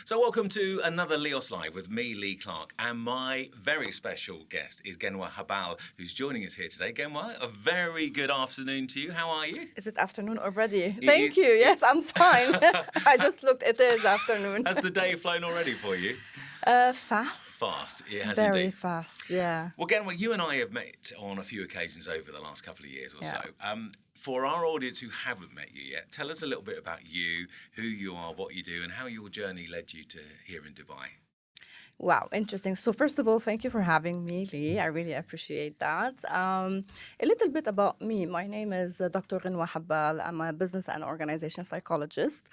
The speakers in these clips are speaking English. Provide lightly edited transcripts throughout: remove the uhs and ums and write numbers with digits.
So welcome to another LEOS Live with me, Lee Clark, and my very special guest is Ghenwa Habbal, who's joining us here today. Ghenwa, a very good afternoon to you. How are you? Is it afternoon already? Thank you. Yes, I'm fine. I just looked. It is afternoon. Has the day flown already for you? Fast. Fast, it has Very indeed. fast, yeah. Well, Ghenwa, you and I have met on a few occasions over the last couple of years or Yeah. so. For our audience who haven't met you yet, tell us a little bit about you, who you are, what you do, and how your journey led you to here in Dubai. Wow, interesting. So first of all, thank you for having me, Lee. I really appreciate that. A little bit about me. My name is Dr. Ghenwa Habbal. I'm a business and organization psychologist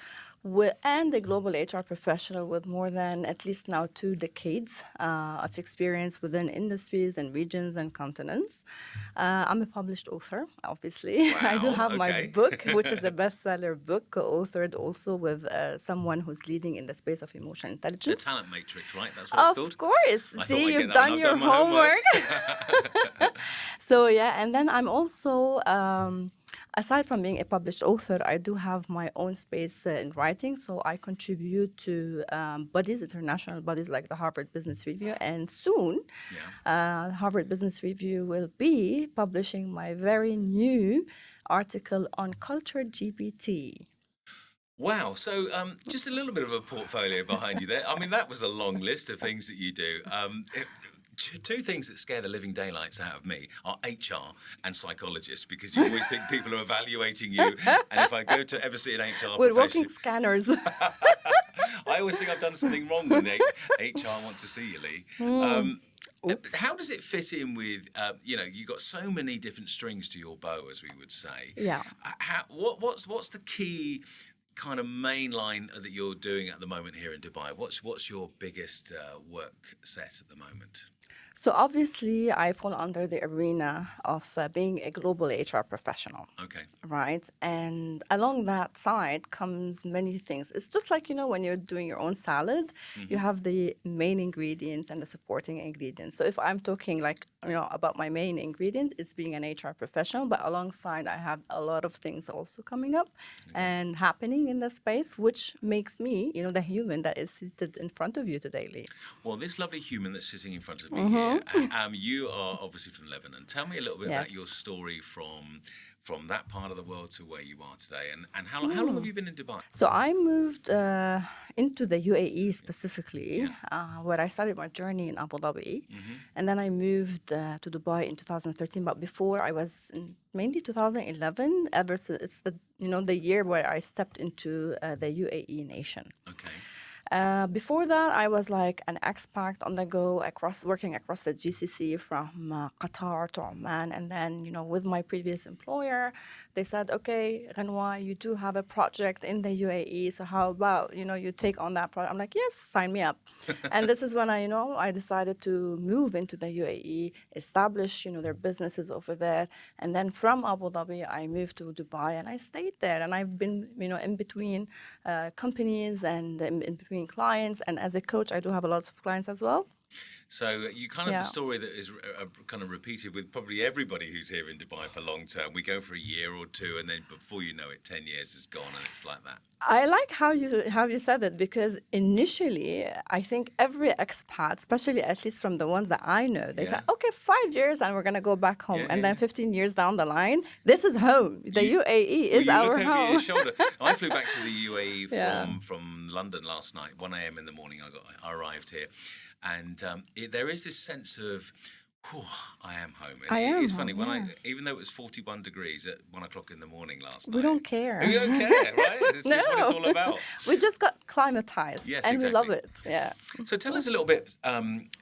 and a global HR professional with more than at least now 2 decades of experience within industries and regions and continents. I'm a published author, obviously. I do Wow, have my okay. book, which is a bestseller book, co-authored also with someone who's leading in the space of emotional The intelligence. Talent Matrix, right? That's what it's called? Of course. I thought See, I'd you've get that one. done I've your done my homework. So, yeah, and then I'm also, aside from being a published author, I do have my own space in writing. So I contribute to bodies, international bodies like the Harvard Business Review. And soon, Harvard Business Review will be publishing my very new article on culture GPT. Wow. So just a little bit of a portfolio behind you there. I mean, that was a long list of things that you do. Two things that scare the living daylights out of me are HR and psychologists, because you always think people are evaluating you. And if I go to ever see an HR We're professional, walking scanners. I always think I've done something wrong when the HR want to see you, Lee. How does it fit in with, you've got so many different strings to your bow, as we would say. Yeah. What's the key kind of main line that you're doing at the moment here in Dubai? What's your biggest work set at the moment? So obviously, I fall under the arena of being a global HR professional. Okay. Right. And along that side comes many things. It's just like, when you're doing your own salad, you have the main ingredients and the supporting ingredients. So if I'm talking about my main ingredient, it's being an HR professional, but alongside I have a lot of things also coming up and happening in the space, which makes me, the human that is seated in front of you today, Lee. Well, this lovely human that's sitting in front of me here, you are obviously from Lebanon. Tell me a little bit about your story from that part of the world to where you are today, and how long have you been in Dubai? So I moved into the UAE specifically, where I started my journey in Abu Dhabi, and then I moved to Dubai in 2013. But before, I was in mainly 2011. Ever since it's the year where I stepped into the UAE nation. Okay. Before that, I was like an expat on the go, working across the GCC from Qatar to Oman. And then, with my previous employer, they said, okay, Ghenwa, you do have a project in the UAE. So how about, you take on that project? I'm like, yes, sign me up. And this is when I decided to move into the UAE, establish, their businesses over there. And then from Abu Dhabi, I moved to Dubai and I stayed there. And I've been, in between companies and in between clients, and as a coach I do have a lot of clients as well. So you kind of the story that is kind of repeated with probably everybody who's here in Dubai for long term. We go for a year or two, and then before you know it, 10 years is gone, and it's like that. I like how you said it, because initially I think every expat, especially at least from the ones that I know, they say, okay, 5 years and we're going to go back home. And then 15 years down the line, this is home. The UAE is our home. Over your shoulder. I flew back to the UAE from London last night, 1 a.m. in the morning. I arrived here. And there is this sense of, I am home. It's funny, even though it was 41 degrees at 1 o'clock in the morning last night. We don't care. We don't care, right? It's just what it's all about. We just got climatized, and we love it. Yeah. So tell us a little bit,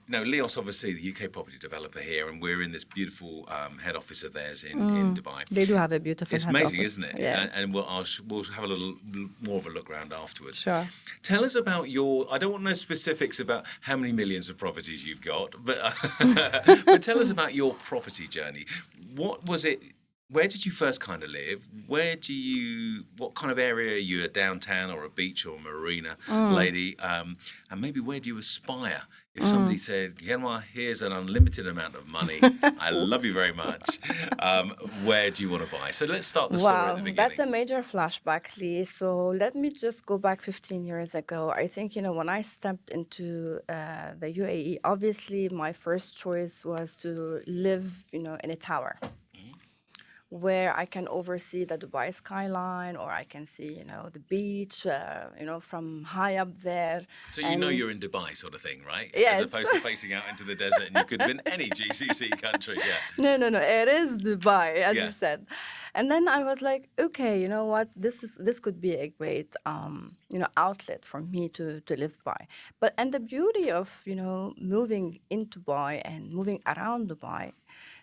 LEOS, obviously, the UK property developer here, and we're in this beautiful head office of theirs in Dubai. They do have a beautiful It's head amazing, office. isn't it? Yes. And we'll have a little more of a look around afterwards. Sure. Tell us about I don't want no specifics about how many millions of properties you've got, but but tell us about your property journey. What was it where did you first kind of live? What kind of area? Are you a downtown or a beach or a marina lady? And maybe where do you aspire? If somebody said, Ghenwa, here's an unlimited amount of money, I love you very much, where do you want to buy? So let's start the story at the beginning. That's a major flashback, Lee. So let me just go back 15 years ago. I think, when I stepped into the UAE, obviously my first choice was to live, in a tower where I can oversee the Dubai skyline, or I can see, the beach, from high up there. So you're in Dubai sort of thing, right? Yes. As opposed to facing out into the desert, and you could have been any GCC country, yeah. No. It is Dubai, as Yeah. you said. And then I was like, okay, you know what? This could be a great, outlet for me to live by. And the beauty of, moving in Dubai and moving around Dubai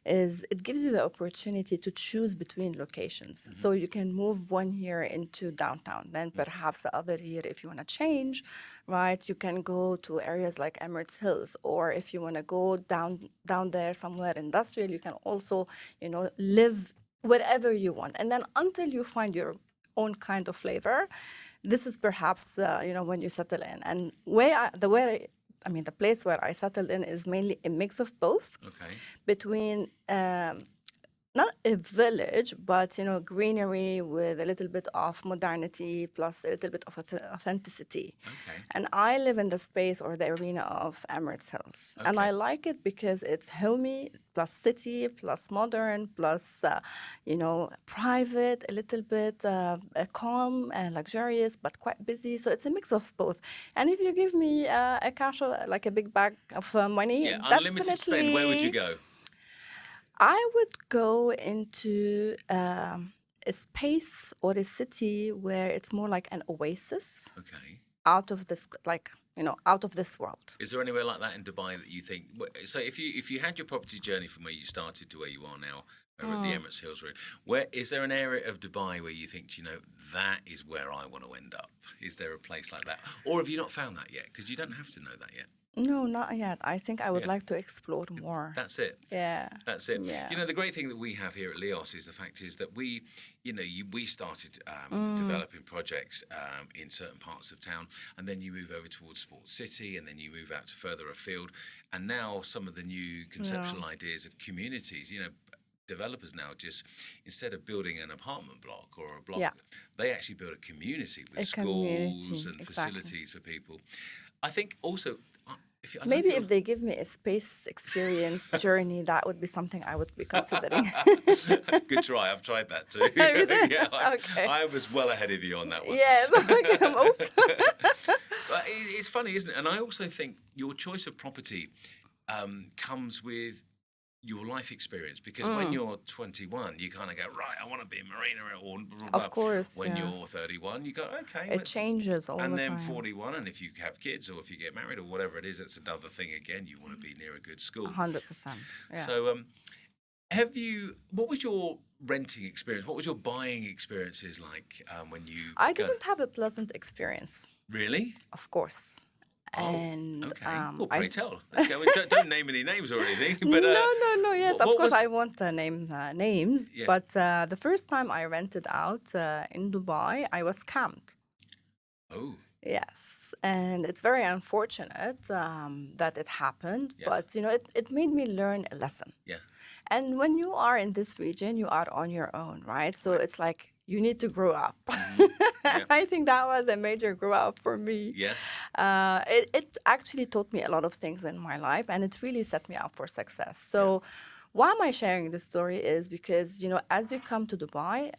is it gives you the opportunity to choose between locations. So you can move one year into downtown, then perhaps the other year, if you want to change, right, you can go to areas like Emirates Hills, or if you want to go down there somewhere industrial, you can also, live wherever you want. And then until you find your own kind of flavor, this is perhaps, when you settle in. And the place where I settled in is mainly a mix of both. Okay. Between not a village, but greenery with a little bit of modernity plus a little bit of authenticity. Okay. And I live in the space or the arena of Emirates Hills, and Okay. I like it because it's homey plus city plus modern plus private, a little bit calm and luxurious, but quite busy. So it's a mix of both. And if you give me a cash, like a big bag of money, Yeah, unlimited spend, where would you go? I would go into a space or a city where it's more like an oasis Okay. out of this, out of this world. Is there anywhere like that in Dubai that you think? So if you had your property journey from where you started to where you are now, over at the Emirates Hills route, where is there an area of Dubai where you think, that is where I want to end up? Is there a place like that, or have you not found that yet? Because you don't have to know that yet. No, not yet. I think I would Yeah. like to explore more. That's it. Yeah. That's it. Yeah. The great thing that we have here at LEOS is the fact is that we started developing projects in certain parts of town, and then you move over towards Sports City, and then you move out to further afield, and now some of the new conceptual ideas of communities, developers now just, instead of building an apartment block or a block, they actually build a community with schools and facilities for people. I think also, if they give me a space experience journey, that would be something I would be considering. Good try. I've tried that too. Okay. I was well ahead of you on that one. Yes. Oops. But it's funny, isn't it? And I also think your choice of property comes with your life experience, because when you're 21, you kind of go, right, I want to be a marina, or blah, blah, blah. Of course. When you're 31, you go, okay. It changes all the time. And then 41, and if you have kids or if you get married or whatever it is, it's another thing again. You want to be near a good school. 100%. Yeah. So, what was your renting experience? What was your buying experiences like when you? I didn't have a pleasant experience. Really? Of course. And okay. Well, pray tell. Let's go. Don't name any names or anything. But, no. Yes, of course, I won't name names. Yeah. But the first time I rented out in Dubai, I was scammed. Oh. Yes, and it's very unfortunate that it happened. Yeah. But it made me learn a lesson. Yeah. And when you are in this region, you are on your own, right? So it's like you need to grow up. Yeah. I think that was a major grow up for me. Yeah. It actually taught me a lot of things in my life, and it really set me up for success. So why am I sharing this story is because, as you come to Dubai,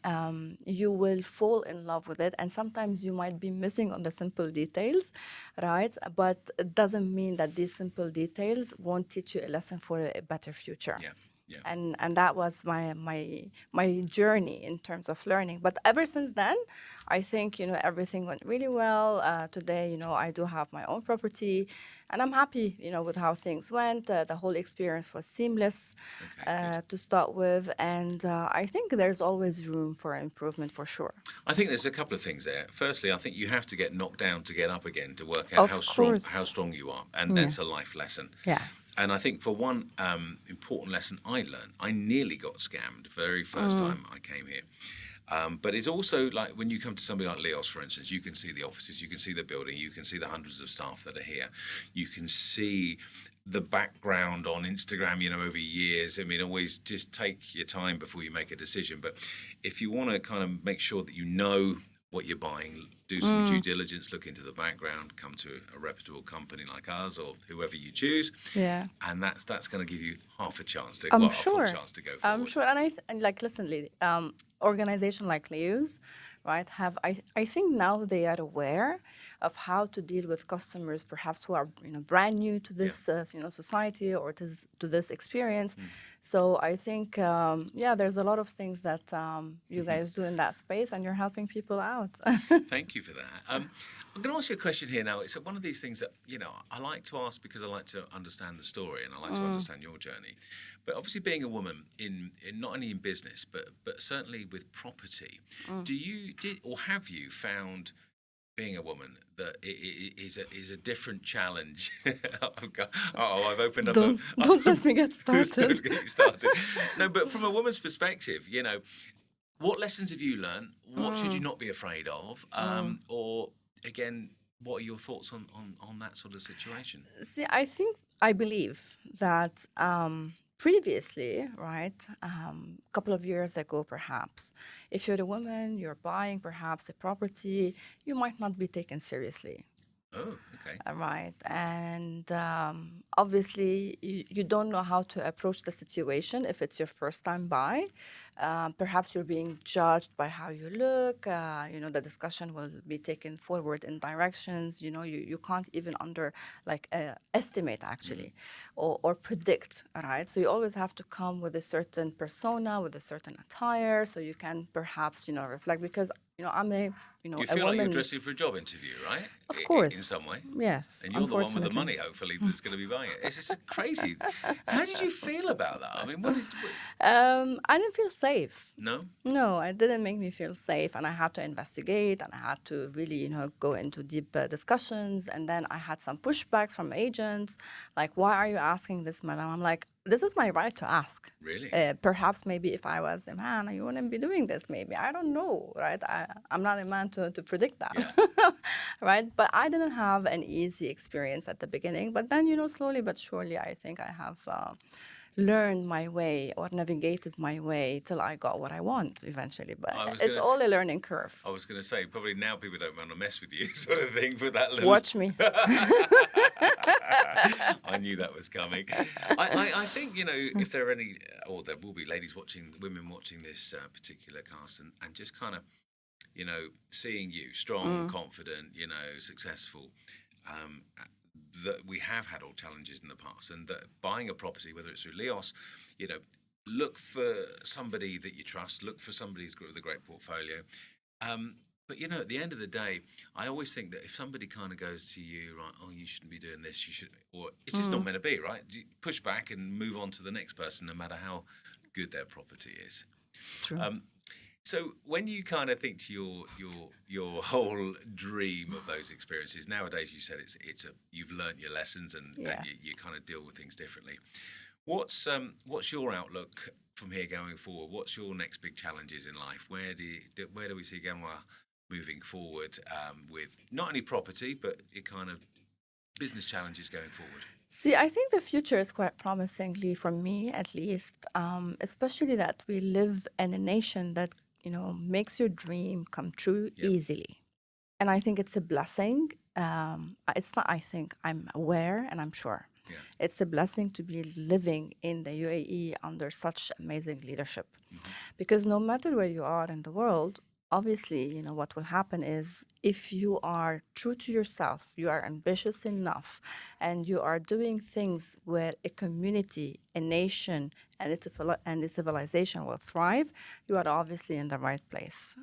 you will fall in love with it, and sometimes you might be missing on the simple details, right? But it doesn't mean that these simple details won't teach you a lesson for a better future. Yeah. Yeah. And that was my journey in terms of learning. But ever since then, I think everything went really well. Today, I do have my own property, and I'm happy with how things went. The whole experience was seamless to start with, and I think there's always room for improvement for sure. I think there's a couple of things there. Firstly, I think you have to get knocked down to get up again to work out how strong you are, and that's a life lesson. Yes. And I think for one important lesson I learned, I nearly got scammed the very first time I came here. But it's also like when you come to somebody like LEOS, for instance, you can see the offices, you can see the building, you can see the hundreds of staff that are here. You can see the background on Instagram, over years. I mean, always just take your time before you make a decision. But if you want to kind of make sure that you know what you're buying, do some due diligence, look into the background, come to a reputable company like us or whoever you choose. Yeah. And that's going to give you half a chance to, I'm a sure. full chance to go forward. I'm sure, and like, listen, Lee, organization like LEOS, right, I think now they are aware of how to deal with customers, perhaps who are brand new to this society or to this experience. So I think there's a lot of things that you guys do in that space, and you're helping people out. Thank you for that. I'm going to ask you a question here now. It's one of these things that, I like to ask because I like to understand the story and I like to understand your journey. But obviously being a woman in not only in business, but certainly with property, have you found being a woman that it is a different challenge? I've opened up Don't let me get started. Don't get you started. No, but from a woman's perspective, what lessons have you learned? What should you not be afraid of? Or again, what are your thoughts on that sort of situation? See, I believe that previously, right, a couple of years ago, perhaps, if you're a woman, you're buying perhaps a property, you might not be taken seriously. Oh, okay. Right. And obviously, you don't know how to approach the situation if it's your first time buy. Perhaps you're being judged by how you look. The discussion will be taken forward in directions. You can't even estimate actually, or predict. Right. So you always have to come with a certain persona, with a certain attire, so you can perhaps reflect. Because I'm a You a feel like woman. you're dressing for a job interview, right? Of course. In some way. Yes. And you're the one with the unfortunately. money, hopefully, that's going to be buying it. It's just crazy. How did you feel about that? I mean, I didn't feel safe. No? No, it didn't make me feel safe, and I had to investigate, and I had to really, go into deep discussions, and then I had some pushbacks from agents, like, "Why are you asking this, madam?" I'm like, "This is my right to ask." Really? Perhaps maybe if I was a man, you wouldn't be doing this. Maybe I don't know, right? I'm not a man to predict that, right? But I didn't have an easy experience at the beginning. But then, slowly but surely, I think I have learned my way or navigated my way till I got what I want eventually. But it's all a learning curve. I was going to say, probably now people don't want to mess with you, sort of thing, for that little... Watch me. I knew that was coming. I think, if there are any, or there will be women watching this particular cast and just kind of, seeing you strong, confident, successful, that we have had all challenges in the past, and that buying a property, whether it's through LEOS, look for somebody that you trust, look for somebody with a great portfolio. But, at the end of the day, I always think that if somebody kind of goes to you, right, oh, you shouldn't be doing this, you should, or it's just not meant to be, right? You push back and move on to the next person, no matter how good their property is. True. So when you kind of think to your whole dream of those experiences, nowadays you said you've learnt your lessons and you kind of deal with things differently. What's your outlook from here going forward? What's your next big challenges in life? Where do we see Ghenwa moving forward with not only property but it kind of business challenges going forward? See, I think the future is quite promisingly, for me at least, especially that we live in a nation that makes your dream come true easily. And I think it's a blessing. It's not, I think, I'm aware and I'm sure. Yeah. It's a blessing to be living in the UAE under such amazing leadership. Because no matter where you are in the world, obviously, what will happen is if you are true to yourself, you are ambitious enough, and you are doing things where a community, a nation, and a civilization will thrive, you are obviously in the right place.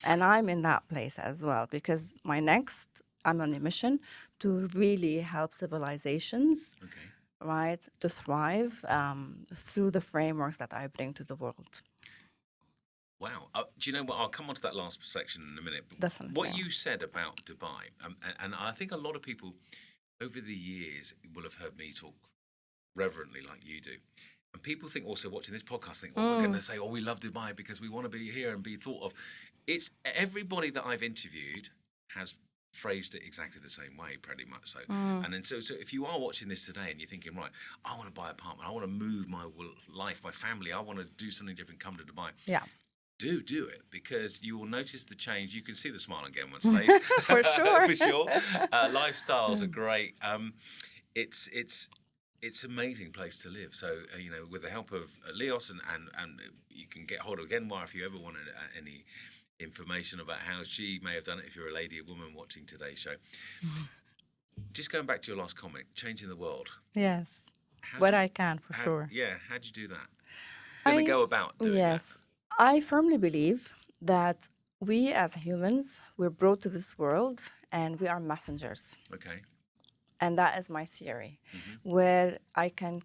And I'm in that place as well, because I'm on a mission to really help civilizations, right, to thrive through the frameworks that I bring to the world. Wow. Do you know what? I'll come on to that last section in a minute. But definitely. What you said about Dubai, and I think a lot of people over the years will have heard me talk reverently like you do. And people think also watching this podcast think, oh, we're going to say, oh, we love Dubai because we want to be here and be thought of. It's everybody that I've interviewed has phrased it exactly the same way, pretty much so. And then so if you are watching this today and you're thinking, right, I want to buy an apartment, I want to move my life, my family, I want to do something different, come to Dubai. Yeah. Do it, because you will notice the change. You can see the smile on Ghenwa's face. For sure. For sure. Lifestyles are great. It's an amazing place to live. So, with the help of LEOS and you can get hold of Ghenwa if you ever wanted any information about how she may have done it, if you're a lady, a woman watching today's show. Just going back to your last comment, changing the world. Yes. What I can, for sure. Yeah. How'd you do that? Going to go about doing that? I firmly believe that we as humans, we're brought to this world and we are messengers. Okay. And that is my theory, where I can,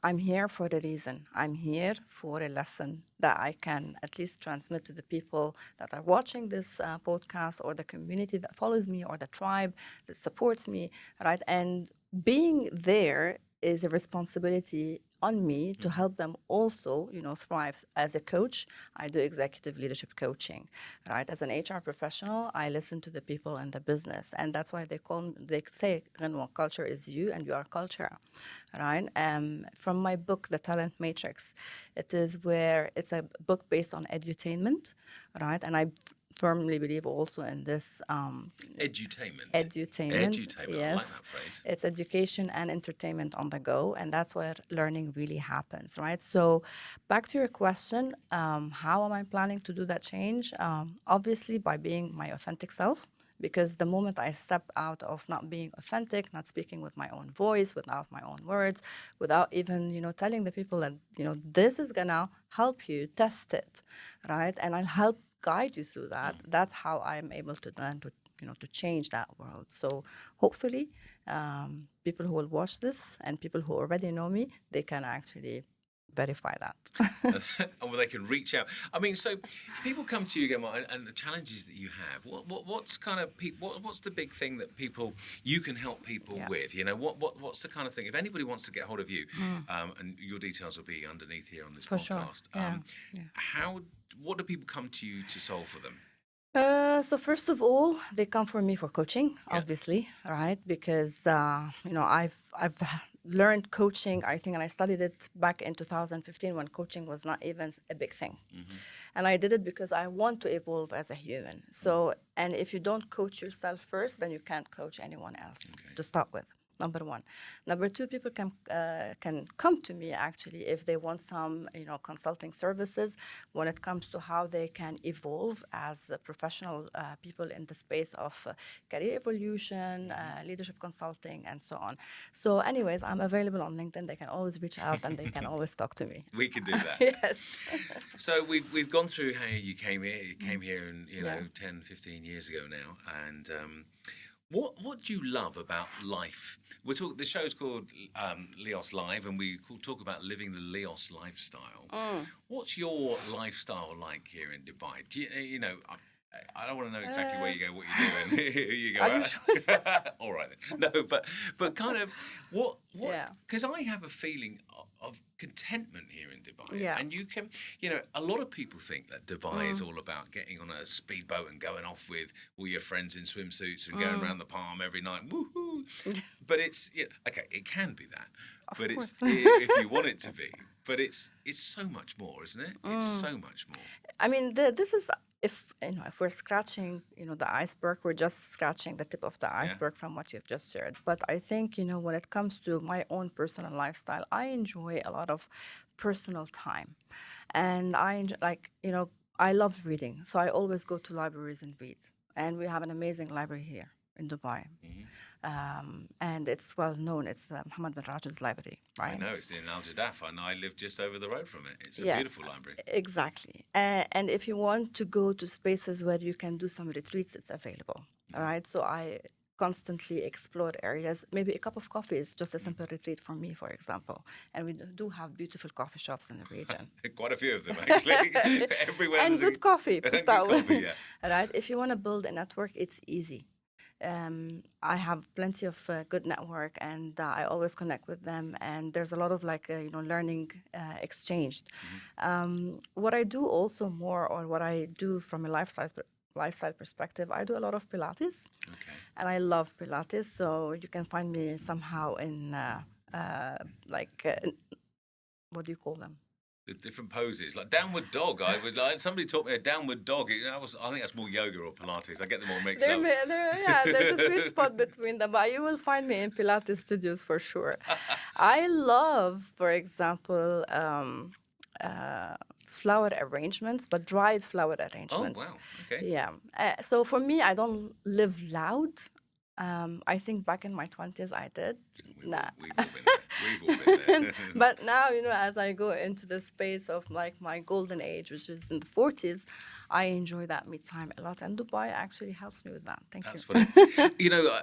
I'm here for a reason. I'm here for a lesson that I can at least transmit to the people that are watching this podcast, or the community that follows me, or the tribe that supports me, right? And being there is a responsibility on me to help them also, thrive. As a coach, I do executive leadership coaching, right? As an HR professional, I listen to the people in the business, and that's why they say, Ghenwa, culture is you, and you are culture, right? From my book, The Talent Matrix, it's a book based on edutainment, right? And I firmly believe also in this edutainment. Yes. I like that phrase. It's education and entertainment on the go, and that's where learning really happens, right? So back to your question, how am I planning to do that change? Obviously by being my authentic self, because the moment I step out of not being authentic, not speaking with my own voice, without my own words, without even, telling the people that, this is gonna help you, test it, right? And I'll help guide you through that. That's how I'm able to then to change that world. So hopefully people who will watch this and people who already know me, they can actually verify that. Or they can reach out. I mean, so people come to you again, and the challenges that you have. What's kind of what's the big thing that you can help people with? What's the kind of thing? If anybody wants to get hold of you, and your details will be underneath here on this podcast. Sure. What do people come to you to solve for them? So first of all, they come for me for coaching, obviously, right? Because I've learned coaching, I think, and I studied it back in 2015 when coaching was not even a big thing. And I did it because I want to evolve as a human. So, and if you don't coach yourself first, then you can't coach anyone else to start with. Number one. Number two, people can come to me actually if they want some consulting services when it comes to how they can evolve as professional people in the space of career evolution, leadership consulting, and so on. So anyways, I'm available on LinkedIn. They can always reach out and they can always talk to me. We can do that. Yes. So we've gone through how you came here. You came here in 10, 15 years ago now, and what do you love about life? The show's called LEOS Live, and we talk about living the LEOS lifestyle. What's your lifestyle like here in Dubai? Do I don't want to know exactly where you go, what you do, and who you go out. Sure? All right then. No, but kind of what? Because I have a feeling of contentment here in Dubai. Yeah. And you can, a lot of people think that Dubai is all about getting on a speedboat and going off with all your friends in swimsuits and going around the palm every night. Woohoo! But it's okay. It can be that, but it's if you want it to be. But it's so much more, isn't it? It's so much more. I mean, this is. If we're scratching, the iceberg, we're just scratching the tip of the iceberg from what you've just shared. But I think, when it comes to my own personal lifestyle, I enjoy a lot of personal time. And I love reading. So I always go to libraries and read. And we have an amazing library here in Dubai. And it's well known. It's Mohammed bin Rashid's library, right? I know, it's in Al Jadaf, and I live just over the road from it. It's a beautiful library. Exactly. And if you want to go to spaces where you can do some retreats, it's available. All right. So I constantly explore areas. Maybe a cup of coffee is just a simple retreat for me, for example. And we do have beautiful coffee shops in the region. Quite a few of them, actually. Everywhere. And good coffee to start with. Coffee, All right. If you want to build a network, it's easy. I have plenty of good network, and I always connect with them. And there's a lot of learning exchanged. What I do also more, or what I do from a lifestyle perspective, I do a lot of Pilates, Okay. and I love Pilates. So you can find me somehow in what do you call them? The different poses, like downward dog. I would like somebody taught me a downward dog. I think that's more yoga or Pilates. I get them all mixed up. There's a sweet spot between them, but you will find me in Pilates studios for sure. I love, for example, flower arrangements, but dried flower Oh arrangements. wow, okay. Yeah. So for me, I don't live loud. I think back in my 20s, I did. We've all been there. We've all been there. But now, as I go into the space of my golden age, which is in the 40s, I enjoy that me time a lot. And Dubai actually helps me with that. Thank That's you. what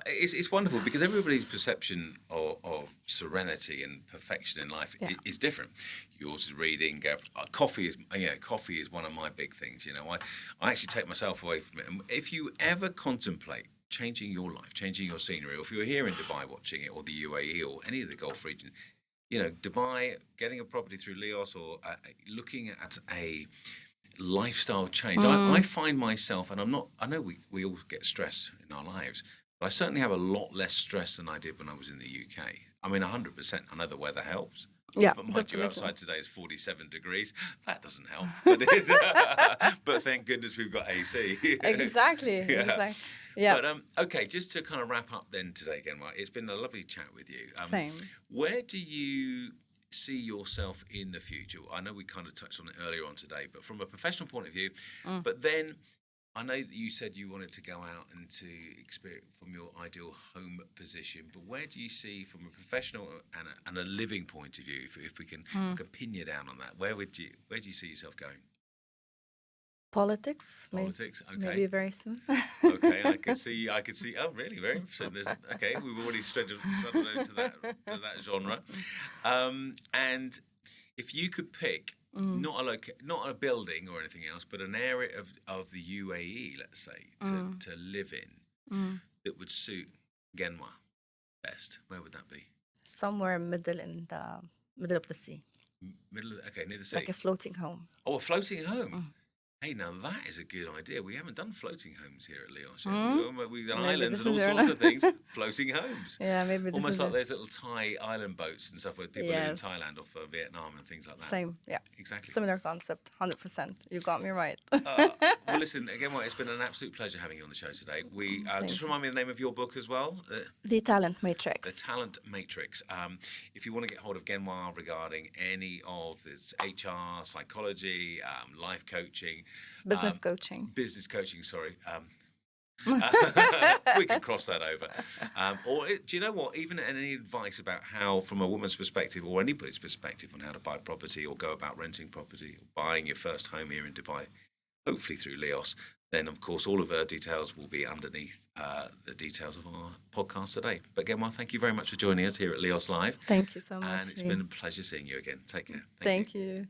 it's wonderful because everybody's perception of serenity and perfection in life is different. Yours is reading. Coffee is one of my big things. I actually take myself away from it. And if you ever contemplate changing your life, changing your scenery, or if you're here in Dubai watching it, or the UAE, or any of the Gulf region, Dubai, getting a property through LEOS, or looking at a lifestyle change. I find myself, and I know we all get stress in our lives, but I certainly have a lot less stress than I did when I was in the UK. I mean, 100%. I know the weather helps. Yeah, But mind you, definitely. outside today is 47 degrees. That doesn't help. But thank goodness we've got AC. Exactly. Yeah. Exactly. Yeah. But okay, just to kind of wrap up then today, Ghenwa, it's been a lovely chat with you. Same. Where do you see yourself in the future? I know we kind of touched on it earlier on today, but from a professional point of view, but then I know that you said you wanted to go out and to experience from your ideal home position, but where do you see from a professional and a living point of view, if we can pin you down on that, where do you see yourself going? Politics. Politics, okay. Maybe very soon. Okay, I could see. Oh, really? Very interesting. Okay, we've already strutted over to that genre. And if you could pick not a building or anything else, but an area of the UAE, let's say, to live in that would suit Ghenwa best, where would that be? Somewhere in the middle of the sea, Near the sea. like a floating home. Oh, a floating home. Hey, now that is a good idea. We haven't done floating homes here at LEOS. We've done islands and all sorts of things. Floating homes. Yeah, maybe this Almost is like those little Thai island boats and stuff where people live in Yes. Thailand or for Vietnam and things like that. Same. Yeah. Exactly. Similar concept. 100%. You got me right. Well, listen, again, it's been an absolute pleasure having you on the show today. We just remind me the name of your book as well. The Talent Matrix. The Talent Matrix. If you want to get hold of Ghenwa regarding any of this HR, psychology, life coaching, Business coaching, sorry. We can cross that over. Do you know what? Even any advice about how, from a woman's perspective or anybody's perspective, on how to buy property or go about renting property or buying your first home here in Dubai, hopefully through LEOS, then of course all of our details will be underneath the details of our podcast today. But Ghenwa, thank you very much for joining us here at LEOS Live. Thank you so much. And it's been a pleasure seeing you again. Take care. Thank you.